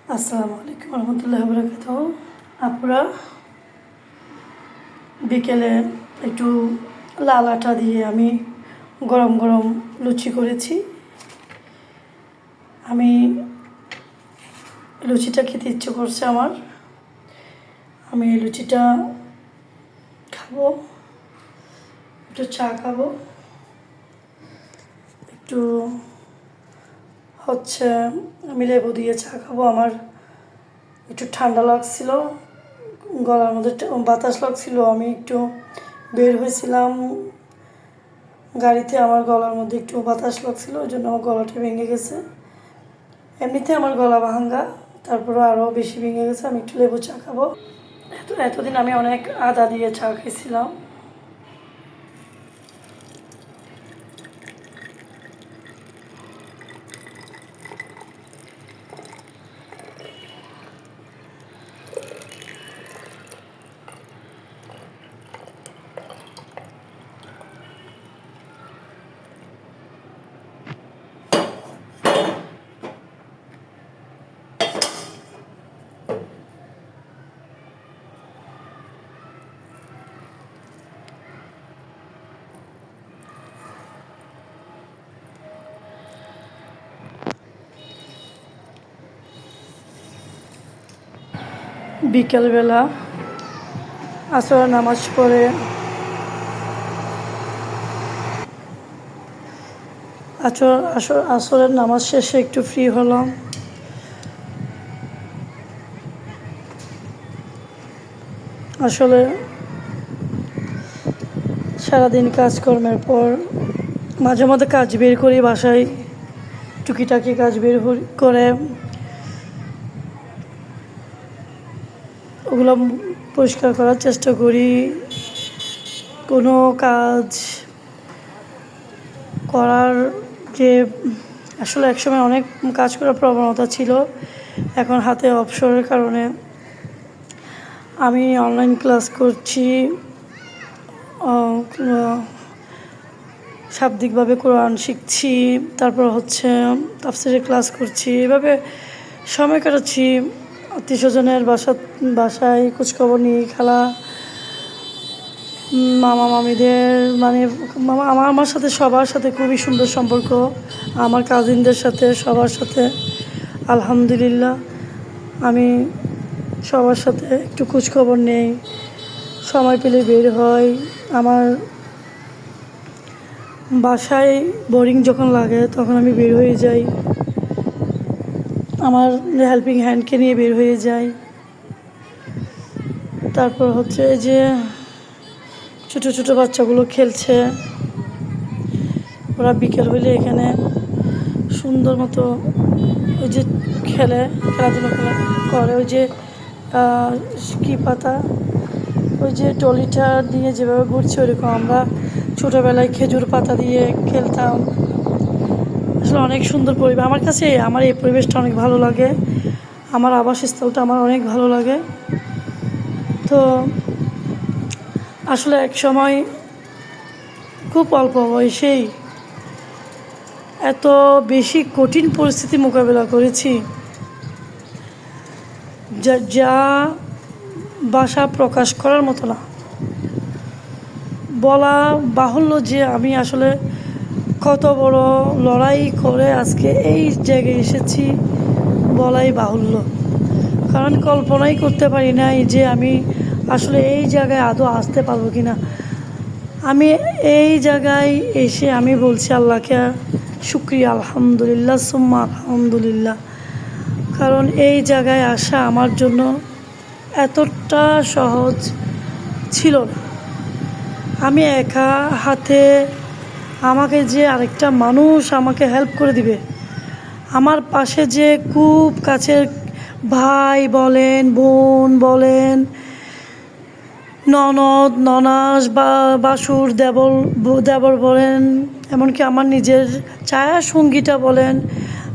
আসসালামু আলাইকুম রহমতুল্লাহ বরকাত। আপুরা, বিকেলে একটু লাল আটা দিয়ে আমি গরম গরম লুচি করেছি। আমি লুচিটা খেতে ইচ্ছে করছে আমার। আমি এই লুচিটা খাবো, একটু চা খাবো, একটু হচ্ছে আমি লেবু দিয়ে চা খাবো। আমার একটু ঠান্ডা লাগছিল, গলার মধ্যে বাতাস লাগছিল। আমি একটু বের হয়েছিলাম গাড়িতে, আমার গলার মধ্যে একটু বাতাস লাগছিল, ওই জন্য আমার গলাটা ভেঙে গেছে। এমনিতে আমার গলা ভাঙ্গা, তারপরে আরও বেশি ভেঙে গেছে। আমি একটু লেবু চা খাবো। এতদিন আমি অনেক আদা দিয়ে চা খেয়েছিলাম। বিকেলবেলা আসরের নামাজ পড়ে আসরের নামাজ শেষে একটু ফ্রি হলাম। আসলে সারাদিন কাজকর্মের পর মাঝে মধ্যে কাজ বের করি, বাসায় টুকিটাকি কাজ বের করে ওগুলো পরিষ্কার করার চেষ্টা করি। কোনো কাজ করার যে আসলে একসময় অনেক কাজ করার প্রবণতা ছিল, এখন হাতে অবসরের কারণে আমি অনলাইন ক্লাস করছি, শাব্দিকভাবে কোরআন শিখছি, তারপর হচ্ছে তাফসীরের ক্লাস করছি। এভাবে সময় কাটাচ্ছি। আত্মীয় স্বজনের বাসায় খোঁজখবর নিয়ে খেলা, মামা মামিদের মানে আমার সাথে সবার সাথে খুবই সুন্দর সম্পর্ক। আমার কাজিনদের সাথে সবার সাথে আলহামদুলিল্লাহ আমি সবার সাথে একটু খোঁজখবর নেই, সময় পেলে বের হয়। আমার বাসায় বোরিং যখন লাগে তখন আমি বের হয়ে যাই, আমার হেল্পিং হ্যান্ডকে নিয়ে বের হয়ে যাই। তারপর হচ্ছে যে ছোটো ছোটো বাচ্চাগুলো খেলছে, ওরা বিকেল হইলে এখানে সুন্দর মতো ওই যে খেলাধুলো করে। ওই যে কী পাতা, ওই যে টলিটা নিয়ে যেভাবে ঘুরছে ওইরকম আমরা ছোটোবেলায় খেজুর পাতা দিয়ে খেলতাম। আসলে অনেক সুন্দর পরিবেশ আমার কাছে। আমার এই পরিবেশটা অনেক ভালো লাগে, আমার আবাসস্থলটা আমার অনেক ভালো লাগে। তো আসলে এক সময় খুব অল্প বয়সেই এত বেশি কঠিন পরিস্থিতি মোকাবেলা করেছি যা ভাষা প্রকাশ করার মতো না। বলা বাহুল্য যে আমি আসলে কত বড় লড়াই করে আজকে এই জায়গায় এসেছি, বলাই বাহুল্য। কারণ কল্পনাই করতে পারি নাই যে আমি আসলে এই জায়গায় আদৌ আসতে পারবো কি না। আমি এই জায়গায় এসে আমি বলছি আল্লাহকে শুকরিয়া, আলহামদুলিল্লাহ সুম্মা আলহামদুলিল্লাহ। কারণ এই জায়গায় আসা আমার জন্য এতটা সহজ ছিল না। আমি একা হাতে, আমাকে যে আরেকটা মানুষ আমাকে হেল্প করে দিবে, আমার পাশে যে খুব কাছের ভাই বলেন, বোন বলেন, ননদ ননাস বা বাসুর দেবর বলেন, এমনকি আমার নিজের ছায়া সঙ্গীটা বলেন,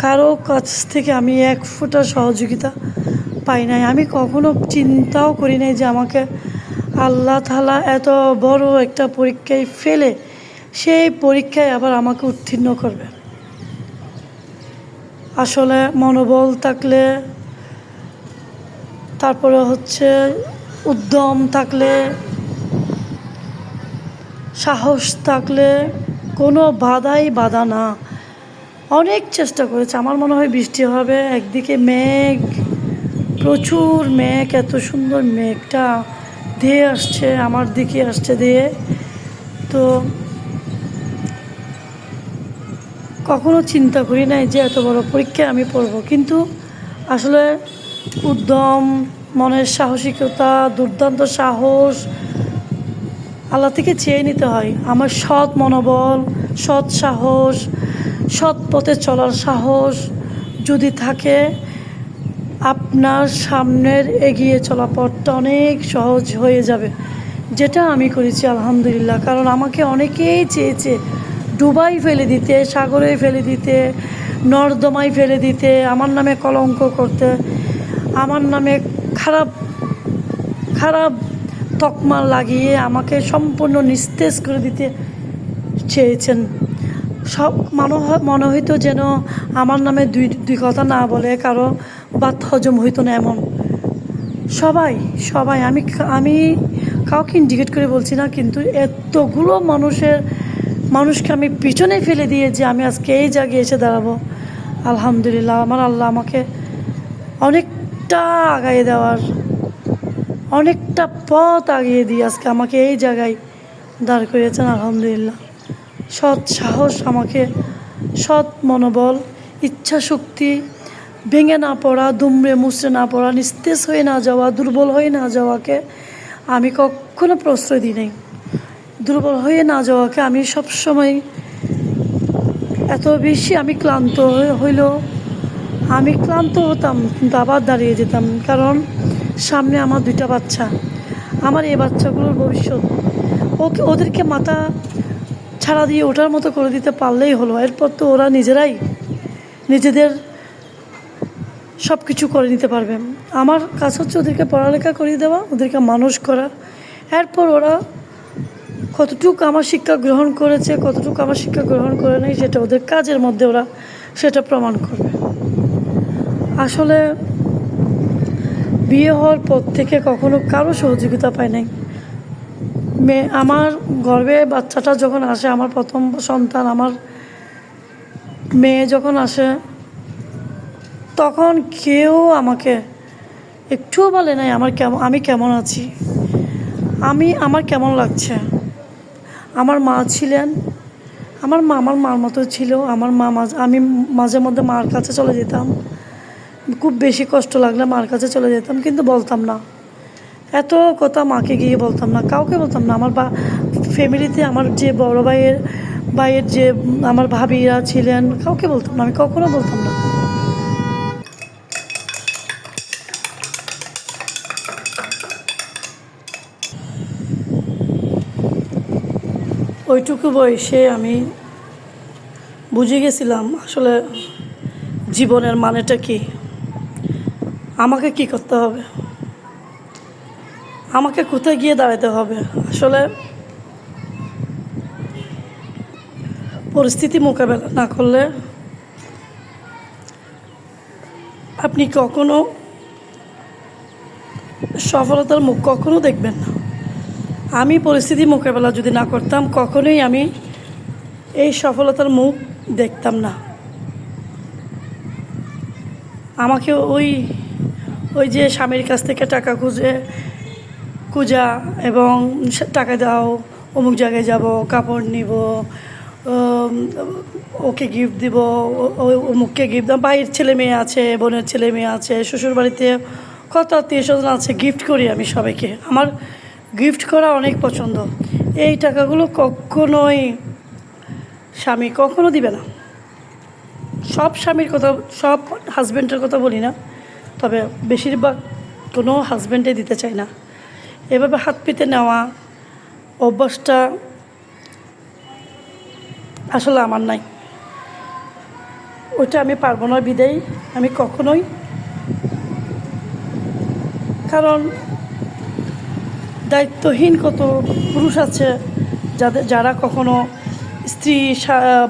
কারো কাছ থেকে আমি এক ফোঁটা সহযোগিতা পাই নাই। আমি কখনো চিন্তাও করি নাই যে আমাকে আল্লাহ তাআলা এত বড় একটা পরীক্ষায় ফেলে সেই পরীক্ষায় আবার আমাকে উত্তীর্ণ করবে। আসলে মনোবল থাকলে তারপরে হচ্ছে উদ্যম থাকলে, সাহস থাকলে কোনো বাধাই বাধা না। অনেক চেষ্টা করেছে, আমার মনে হয় বৃষ্টি হবে। একদিকে মেঘ, প্রচুর মেঘ, এত সুন্দর মেঘটা ধেয়ে আসছে, আমার দিকে আসছে ধেয়ে। তো কখনো চিন্তা করি নাই যে এত বড় পরীক্ষায় আমি পড়ব, কিন্তু আসলে উদ্যম, মনের সাহসিকতা, দুর্দান্ত সাহস আল্লাহ থেকে চেয়ে নিতে হয়। আমার সৎ মনোবল, সৎ সাহস, সৎ পথে চলার সাহস যদি থাকে, আপনার সামনের এগিয়ে চলা পথটা অনেক সহজ হয়ে যাবে, যেটা আমি করেছি আলহামদুলিল্লাহ। কারণ আমাকে অনেকেই চেয়েছে ডুবাই ফেলে দিতে, সাগরে ফেলে দিতে, নর্দমায় ফেলে দিতে, আমার নামে কলঙ্ক করতে, আমার নামে খারাপ খারাপ তকমা লাগিয়ে আমাকে সম্পূর্ণ নিস্তেজ করে দিতে চেয়েছেন। সব মনে হইতো যেন আমার নামে দুই কথা না বলে কারো বাত হজম হইতো না, এমন সবাই সবাই আমি আমি কাউকে ইন্ডিকেট করে বলছি না, কিন্তু এতগুলো মানুষকে আমি পিছনে ফেলে দিয়ে যে আমি আজকে এই জায়গায় এসে দাঁড়াবো, আলহামদুলিল্লাহ। আমার আল্লাহ আমাকে অনেকটা আগায় দেওয়ার, অনেকটা পথ আগিয়ে দিয়ে আজকে আমাকে এই জায়গায় দাঁড় করিয়েছেন, আলহামদুলিল্লাহ। সৎ সাহস আমাকে, সৎ মনোবল, ইচ্ছা শক্তি, ভেঙে না পড়া, দুমড়ে মুচড়ে না পড়া, নিস্তেজ হয়ে না যাওয়া, দুর্বল হয়ে না যাওয়াকে আমি কখনো প্রশ্রয় দিই নাই। দুর্বল হয়ে না যাওয়াকে আমি সবসময়, এত বেশি আমি ক্লান্ত হইলেও আমি ক্লান্ত হতাম, কিন্তু আবার দাঁড়িয়ে যেতাম। কারণ সামনে আমার 2টা বাচ্চা, আমার এই বাচ্চাগুলোর ভবিষ্যৎ। ওদেরকে মাথা ছাড়া দিয়ে ওঠার মতো করে দিতে পারলেই হলো। এরপর তো ওরা নিজেদের সব কিছু করে নিতে পারবে। আমার কাজ হচ্ছে ওদেরকে পড়ালেখা করিয়ে দেওয়া, ওদেরকে মানুষ করা। এরপর ওরা কতটুকু আমার শিক্ষা গ্রহণ করেছে, কতটুকু আমার শিক্ষা গ্রহণ করে নেই, সেটা ওদের কাজের মধ্যে ওরা সেটা প্রমাণ করবে। আসলে বিয়ে হওয়ার পর থেকে কখনো কারো সহযোগিতা পাই নাই। আমার গর্ভে বাচ্চাটা যখন আসে, আমার প্রথম সন্তান, আমার মেয়ে যখন আসে, তখন কেউ আমাকে একটুও বলে নাই আমি কেমন আছি, আমার কেমন লাগছে। আমার মা ছিলেন, আমার মার মতো ছিল। আমি মাঝে মধ্যে মার কাছে চলে যেতাম, খুব বেশি কষ্ট লাগলে মার কাছে চলে যেতাম, কিন্তু বলতাম না। এত কথা মাকে গিয়ে বলতাম না, কাউকে বলতাম না। আমার ফ্যামিলিতে আমার যে বড় ভাইয়ের যে আমার ভাবিরা ছিলেন, কাউকে বলতাম না, আমি কখনো বলতাম না। ওইটুকু বয়সে আমি বুঝে গেছিলাম আসলে জীবনের মানেটা কি, আমাকে কি করতে হবে, আমাকে কোথায় গিয়ে দাঁড়াতে হবে। আসলে পরিস্থিতি মোকাবেলা না করলে আপনি কখনো সফলতার মুখ কখনো দেখবেন না। আমি পরিস্থিতি মোকাবেলা যদি না করতাম, কখনোই আমি এই সফলতার মুখ দেখতাম না। আমাকে ওই যে স্বামীর কাছ থেকে টাকা খুঁজা এবং টাকা দাও, অমুক জায়গায় যাব, কাপড় নিব, ওকে গিফট দিব, অমুককে গিফট দাও, ভাইয়ের ছেলে মেয়ে আছে, বোনের ছেলে মেয়ে আছে, শ্বশুরবাড়িতে কত আত্মীয় স্বজন আছে, গিফট করি আমি সবাইকে। আমার গিফট করা অনেক পছন্দ। এই টাকাগুলো কখনোই স্বামী কখনো দিবে না। সব স্বামীর কথা, সব হাজব্যান্ডের কথা বলি না, তবে বেশিরভাগ কোনো হাজব্যান্ডে দিতে চায় না। এভাবে হাত পেতে নেওয়া অভ্যাসটা আসলে আমার নাই, ওইটা আমি পারবো না বিদায় আমি কখনোই। কারণ দায়িত্বহীন কত পুরুষ আছে যারা কখনো স্ত্রী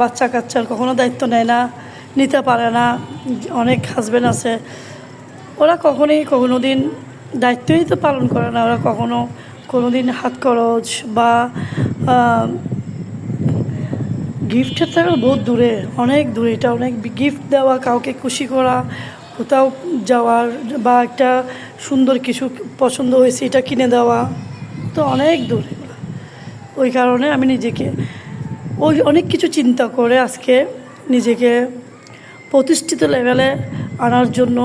বাচ্চা কাচ্চার কখনো দায়িত্ব নেয় না, নিতে পারে না। অনেক হাজব্যান্ড আছে ওরা কোনো দিন দায়িত্বই তো পালন করে না ওরা, কখনো কোনো দিন হাত খরচ বা গিফটের থেকে বহুত দূরে, অনেক দূরে। এটা অনেক গিফট দেওয়া, কাউকে খুশি করা, কোথাও যাওয়ার বা একটা সুন্দর কিছু পছন্দ হয়েছে এটা কিনে দেওয়া, তো অনেক দূরে। ওই কারণে আমি নিজেকে অনেক কিছু চিন্তা করে আজকে নিজেকে প্রতিষ্ঠিত লেভেলে আনার জন্য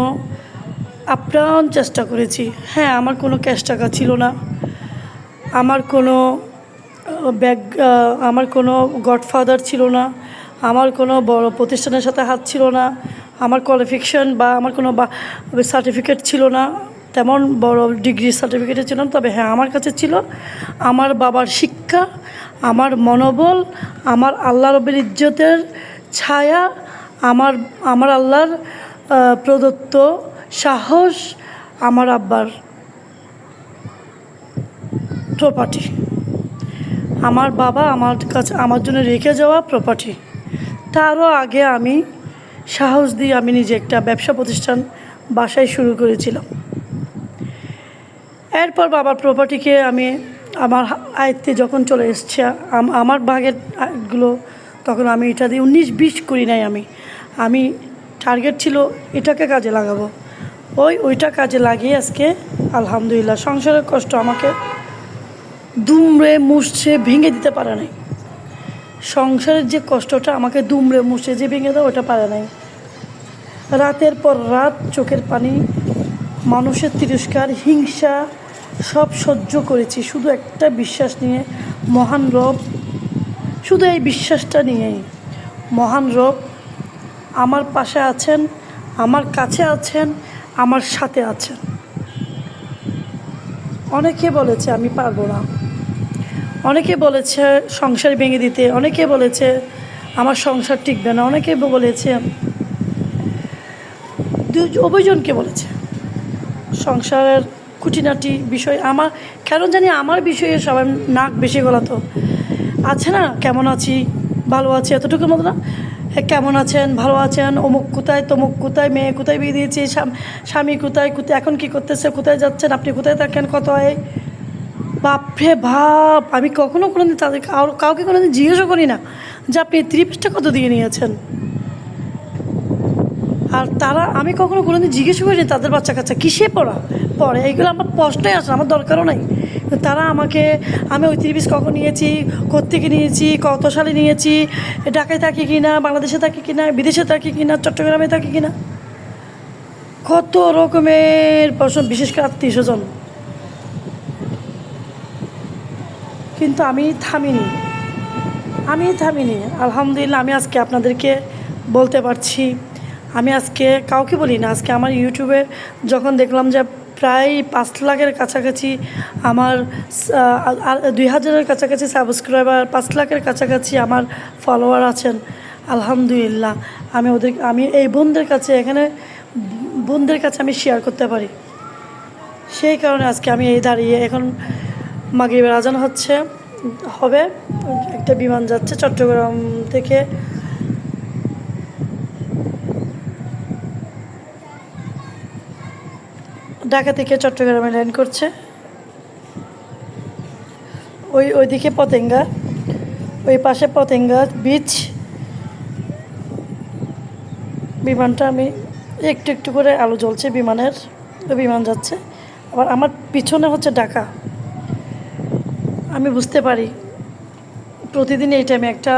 আপ্রাণ চেষ্টা করেছি। হ্যাঁ, আমার কোনো ক্যাশ টাকা ছিল না, আমার কোনো আমার কোনো গডফাদার ছিল না, আমার কোনো বড় প্রতিষ্ঠানের সাথে হাত ছিল না, আমার কোয়ালিফিকেশন বা আমার কোনো সার্টিফিকেট ছিল না, তেমন বড় ডিগ্রি সার্টিফিকেটে ছিল না। তবে হ্যাঁ, আমার কাছে ছিল আমার বাবার শিক্ষা, আমার মনোবল, আমার আল্লাহ রব্বুল ইজ্জতের ছায়া, আমার আল্লাহর প্রদত্ত সাহস, আমার আব্বার প্রপার্টি, আমার বাবা আমার কাছে আমার জন্য রেখে যাওয়া প্রপার্টি। তারও আগে আমি সাহস দিয়ে আমি নিজে একটা ব্যবসা প্রতিষ্ঠান বাসায় শুরু করেছিলাম। এরপর বাবার প্রপার্টিকে আমি আমার আয়ত্তে যখন চলে এসছে, আমার ভাগের গুলো, তখন আমি এটা দিয়ে 19-20 করি নাই। আমি টার্গেট ছিল এটাকে কাজে লাগাবো, ওইটা কাজে লাগিয়ে আজকে আলহামদুলিল্লাহ সংসারের কষ্ট আমাকে দুমড়ে মুছছে ভেঙে দিতে পারে নাই। সংসারের যে কষ্টটা আমাকে দুমড়ে মুছে যে ভেঙে দেয় ওটা পারে নাই। রাতের পর রাত চোখের পানি, মানুষের তিরস্কার, হিংসা সব সহ্য করেছি শুধু একটা বিশ্বাস নিয়ে, মহান রব। শুধু এই বিশ্বাসটা নিয়েই মহান রব আমার পাশে আছেন, আমার কাছে আছেন, আমার সাথে আছেন। অনেকে বলেছে আমি পারবো না, অনেকে বলেছে সংসার ভেঙে দিতে, অনেকে বলেছে আমার সংসার টিকবে না, অনেকে বলেছে, অভিজনকে বলেছে সংসারের খুঁটিনাটি বিষয়। আমার কেন জানি আমার বিষয়ে সবাই নাক বেশি গলাতো। আছে না, কেমন আছি, ভালো আছি, এতটুকুর মতো না, কেমন আছেন, ভালো আছেন, অমুক কোথায়, তমুক কোথায়, মেয়ে কোথায় বিয়ে দিয়েছে, স্বামী কোথায়, এখন কি করতেছে, কোথায় যাচ্ছেন, আপনি কোথায় থাকেন, কত হয়। বাপরে ভাব, আমি কখনো দিন তাদের কাউকে কোনোদিন জিজ্ঞেসও করি না যে আপনি 30 কত দিয়ে নিয়েছেন। আর আমি কখনো কোনোদিন জিজ্ঞেসও করিনি তাদের বাচ্চা কাচ্চা কিসে পড়ে, এইগুলো আমার প্রশ্নই আসে, আমার দরকারও নাই। তারা আমাকে, আমি ওই 30 কখন নিয়েছি, কোত্থেকে নিয়েছি, কত সালে নিয়েছি, ঢাকায় থাকি কিনা, বাংলাদেশে থাকি কিনা, বিদেশে থাকি কিনা, চট্টগ্রামে থাকি কিনা, কত রকমের প্রশ্ন, বিশেষ করে আত্মীয়স্বজন। কিন্তু আমি থামিনি। আলহামদুলিল্লাহ আমি আজকে আপনাদেরকে বলতে পারছি, আমি আজকে কাউকে বলি না। আজকে আমার ইউটিউবে যখন দেখলাম যে প্রায় 5 লাখের কাছাকাছি, আমার 2000-এর কাছাকাছি সাবস্ক্রাইবার, 5 লাখের কাছাকাছি আমার ফলোয়ার আছেন, আলহামদুলিল্লাহ। আমি এই বোনদের কাছে, এখানে বোনদের কাছে আমি শেয়ার করতে পারি। সেই কারণে আজকে আমি এই দাঁড়িয়ে, এখন মাগরিবের আজান হবে, একটা বিমান যাচ্ছে চট্টগ্রাম থেকে, ঢাকা থেকে চট্টগ্রামে ল্যান্ড করছে। ওইদিকে পতেঙ্গা, ওই পাশে পতেঙ্গা বিচ। বিমানটা আমি একটু একটু করে আলো জ্বলছে বিমানের, বিমান যাচ্ছে। আবার আমার পিছনে হচ্ছে ঢাকা। আমি বুঝতে পারি প্রতিদিন এই টাইমে একটা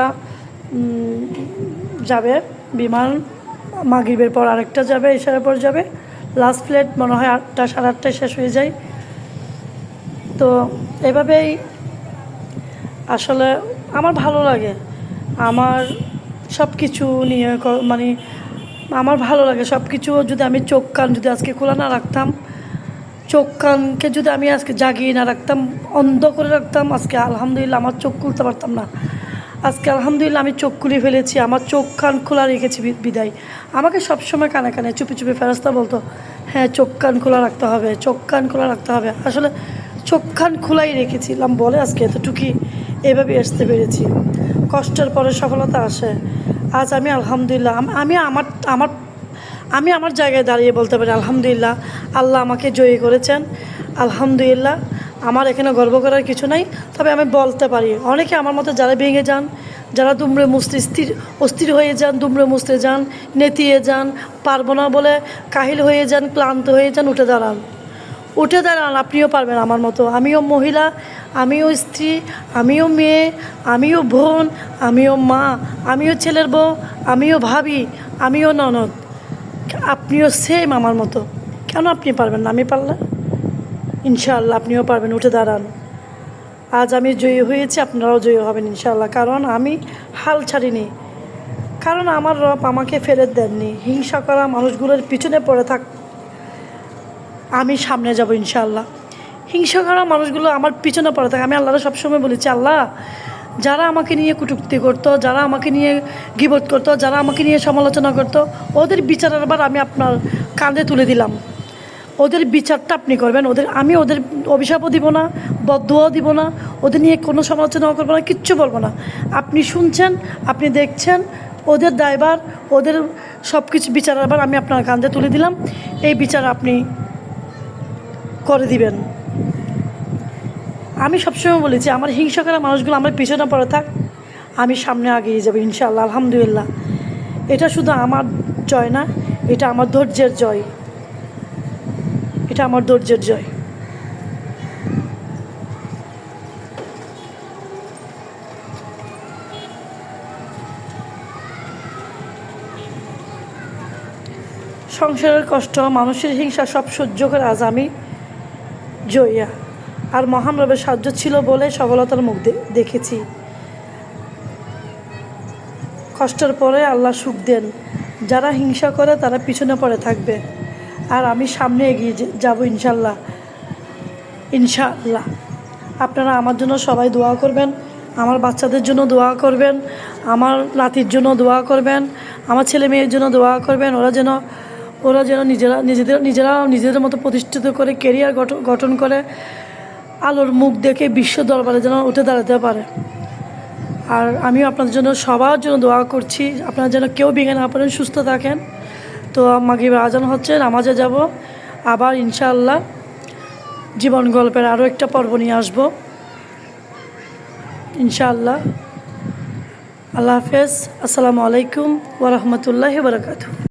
যাবে বিমান, মাগরিবের পর আরেকটা যাবে, এশারের পর যাবে, লাস্ট ফ্লাইট মনে হয় 8টা, 8:30টায় শেষ হয়ে যায়। তো এভাবেই আসলে আমার ভালো লাগে, আমার সব কিছু নিয়ে মানে আমার ভালো লাগে সব কিছু। যদি আমি চোখ কান যদি আজকে খোলা না রাখতাম, চোখ কানকে যদি আমি আজকে জাগিয়ে না রাখতাম, অন্ধ করে রাখতাম, আজকে আলহামদুলিল্লাহ আমার চোখ খুলতে পারতাম না। আজকে আলহামদুলিল্লাহ আমি চোখ খুলে ফেলেছি, আমার চোখ কান খোলা রেখেছি বিদায়। আমাকে সবসময় কানে কানে চুপি চুপি ফেরেশতা বলতো, হ্যাঁ চোখ কান খোলা রাখতে হবে, চোখ কান খোলা রাখতে হবে। আসলে চোখ কান খোলাই রেখেছিলাম বলে আজকে এতটুকুই এভাবে আসতে পেরেছি। কষ্টের পরে সফলতা আসে। আজ আমি আলহামদুলিল্লাহ, আমি আমার জায়গায় দাঁড়িয়ে বলতে পারি আলহামদুলিল্লাহ, আল্লাহ আমাকে জয়ী করেছেন। আলহামদুলিল্লাহ, আমার এখানে গর্ব করার কিছু নাই। তবে আমি বলতে পারি অনেকে আমার মতো যারা ভেঙে যান, যারা দুমড়ে মুচড়ে অস্থির হয়ে যান, দুমড়ে মুচড়ে যান, নেতিয়ে যান, পারবো না বলে কাহিল হয়ে যান, ক্লান্ত হয়ে যান, উঠে দাঁড়ান, উঠে দাঁড়ান। আপনিও পারবেন আমার মতো। আমিও মহিলা, আমিও স্ত্রী, আমিও মেয়ে, আমিও বোন, আমিও মা, আমিও ছেলের বউ, আমিও ভাবি, আমিও ননদ। আপনিও সেম আমার মতো। কেন আপনি পারবেন না? আমি পারলাম, ইনশাআল্লাহ আপনিও পারবেন। উঠে দাঁড়ান। আজ আমি জয়ী হয়েছি, আপনারাও জয়ী হবেন ইনশাআল্লাহ। কারণ আমি হাল ছাড়িনি, কারণ আমার রব আমাকে ফেরত দেননি। হিংসা করা মানুষগুলোর পিছনে পড়ে থাক, আমি সামনে যাব ইনশাআল্লাহ। হিংসা করা মানুষগুলো আমার পিছনে পড়ে থাকে। আমি আল্লাহরা সবসময় বলেছি, আল্লাহ যারা আমাকে নিয়ে কটূক্তি করতো, যারা আমাকে নিয়ে গীবত করতো, যারা আমাকে নিয়ে সমালোচনা করতো, ওদের বিচারের বার আমি আপনার কাঁধে তুলে দিলাম। ওদের বিচারটা আপনি করবেন। আমি ওদের অভিশাপও দিব না, বদদুয়াও দিব না, ওদের নিয়ে কোনো সমালোচনাও করবো না, কিচ্ছু বলবো না। আপনি শুনছেন, আপনি দেখছেন, ওদের দায়ভার, ওদের সব কিছু বিচারের বার আমি আপনার কাঁধে তুলে দিলাম। এই বিচার আপনি করে দিবেন। আমি সবসময় বলেছি, আমার হিংসা করা মানুষগুলো আমার পিছনে পড়ে থাক, আমি সামনে আগিয়ে যাবো ইনশাআল্লাহ। আলহামদুলিল্লাহ, এটা শুধু আমার জয় না, এটা আমার ধৈর্যের জয়, এটা আমার ধৈর্যের জয়। সংসারের কষ্ট, মানুষের হিংসা সব সহ্য করে আজ আমি জয়া। আর মহান রবের সাহায্য ছিল বলে সফলতার মুখ দেখেছি। কষ্টের পরে আল্লাহ সুখ দেন। যারা হিংসা করে তারা পিছনে পড়ে থাকবে, আর আমি সামনে এগিয়ে যাব ইনশাল্লাহ। ইনশাআল্লাহ আপনারা আমার জন্য সবাই দোয়া করবেন, আমার বাচ্চাদের জন্য দোয়া করবেন, আমার নাতির জন্য দোয়া করবেন, আমার ছেলে মেয়ের জন্য দোয়া করবেন। ওরা যেন নিজেদের মতো প্রতিষ্ঠিত করে কেরিয়ার গঠন করে আলোর মুখ দেখে বিশ্ব দরবারে যেন উঠে দাঁড়াতে পারে। আর আমিও আপনাদের জন্য সবার জন্য দোয়া করছি, আপনারা যেন কেউ ভেঙে না পড়েন, সুস্থ থাকেন। তো মাগরিবের আজান হচ্ছে, নামাজে যাব। আবার ইনশাআল্লাহ জীবন গল্পের আরও একটা পর্ব নিয়ে আসবো ইনশাআল্লাহ। আল্লাহ হাফেজ। আসসালামু আলাইকুম ওয়া রাহমাতুল্লাহি ওয়া বারাকাতুহু।